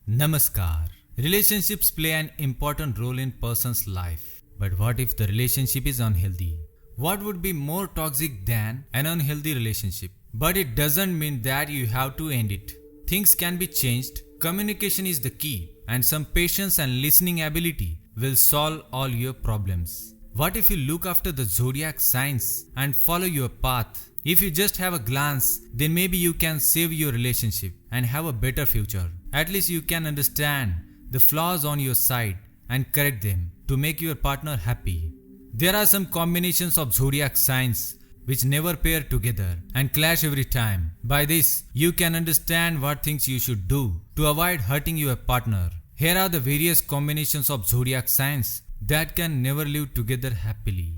Namaskar. Relationships play an important role in person's life. But what if the relationship is unhealthy? What would be more toxic than an unhealthy relationship? But it doesn't mean that you have to end it. Things can be changed. Communication is the key, and some patience and listening ability will solve all your problems. What if you look after the zodiac signs and follow your path? If you just have a glance, then maybe you can save your relationship and have a better future. At least you can understand the flaws on your side and correct them to make your partner happy. There are some combinations of zodiac signs which never pair together and clash every time. By this, you can understand what things you should do to avoid hurting your partner. Here are the various combinations of zodiac signs that can never live together happily.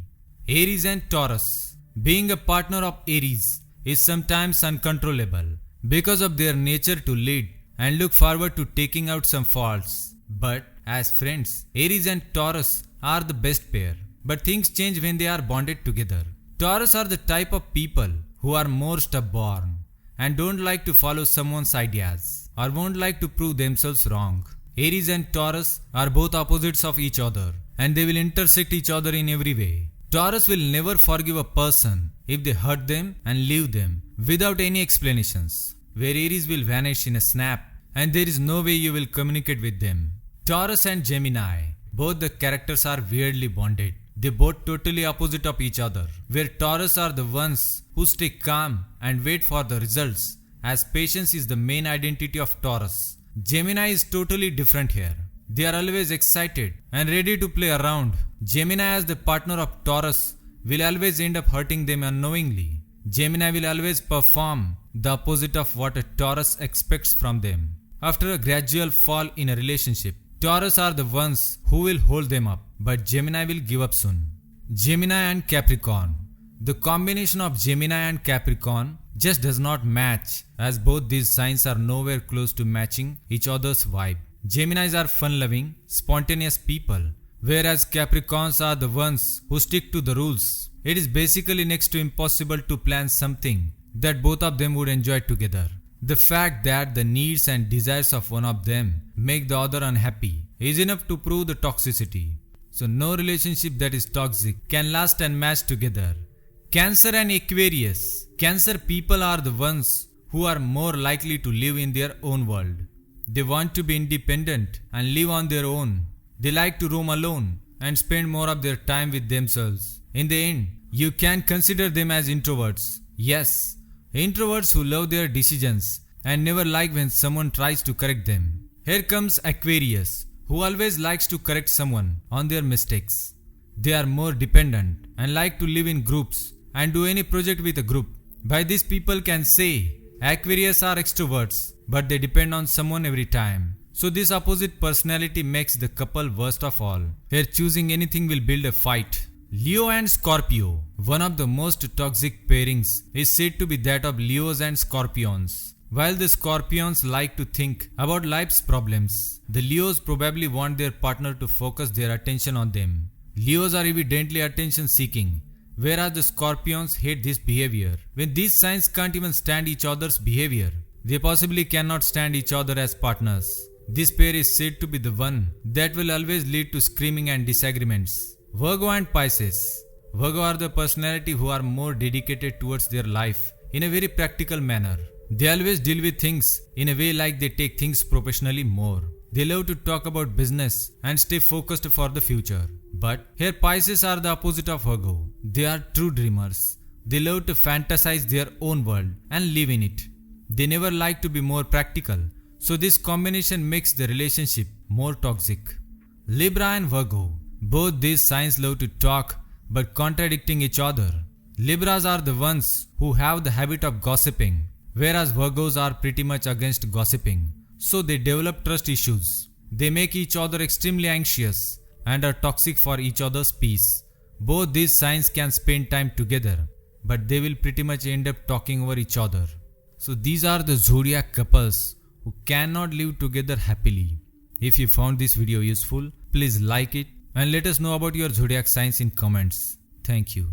Aries and Taurus. Being a partner of Aries is sometimes uncontrollable because of their nature to lead and look forward to taking out some faults. But as friends, Aries and Taurus are the best pair. But things change when they are bonded together. Taurus are the type of people who are more stubborn and don't like to follow someone's ideas or won't like to prove themselves wrong. Aries and Taurus are both opposites of each other and they will intersect each other in every way. Taurus will never forgive a person if they hurt them and leave them without any explanations, where Aries will vanish in a snap and there is no way you will communicate with them. Taurus and Gemini, both the characters are weirdly bonded. They both totally opposite of each other, where Taurus are the ones who stay calm and wait for the results, as patience is the main identity of Taurus. Gemini is totally different here. They are always excited and ready to play around. Gemini as the partner of Taurus will always end up hurting them unknowingly. Gemini will always perform the opposite of what a Taurus expects from them. After a gradual fall in a relationship, Taurus are the ones who will hold them up, but Gemini will give up soon. Gemini and Capricorn. The combination of Gemini and Capricorn just does not match, as both these signs are nowhere close to matching each other's vibe. Geminis are fun-loving, spontaneous people, whereas Capricorns are the ones who stick to the rules. It is basically next to impossible to plan something that both of them would enjoy together. The fact that the needs and desires of one of them make the other unhappy is enough to prove the toxicity. So no relationship that is toxic can last and match together. Cancer and Aquarius. Cancer people are the ones who are more likely to live in their own world. They want to be independent and live on their own. They like to roam alone and spend more of their time with themselves. In the end, you can consider them as introverts. Yes, introverts who love their decisions and never like when someone tries to correct them. Here comes Aquarius, who always likes to correct someone on their mistakes. They are more dependent and like to live in groups and do any project with a group. By this, people can say Aquarius are extroverts, but they depend on someone every time. So this opposite personality makes the couple worst of all. Here choosing anything will build a fight. Leo and Scorpio. One of the most toxic pairings is said to be that of Leos and Scorpions. While the Scorpions like to think about life's problems, the Leos probably want their partner to focus their attention on them. Leos are evidently attention seeking, whereas the Scorpions hate this behavior. When these signs can't even stand each other's behavior, they possibly cannot stand each other as partners. This pair is said to be the one that will always lead to screaming and disagreements. Virgo and Pisces. Virgo are the personality who are more dedicated towards their life in a very practical manner. They always deal with things in a way like they take things professionally more. They love to talk about business and stay focused for the future. But here Pisces are the opposite of Virgo. They are true dreamers. They love to fantasize their own world and live in it. They never like to be more practical. So this combination makes the relationship more toxic. Libra and Virgo. Both these signs love to talk but contradicting each other. Libras are the ones who have the habit of gossiping, whereas Virgos are pretty much against gossiping. So they develop trust issues. They make each other extremely anxious and are toxic for each other's peace. Both these signs can spend time together, but they will pretty much end up talking over each other. So these are the zodiac couples who cannot live together happily. If you found this video useful, please like it and let us know about your zodiac signs in comments. Thank you.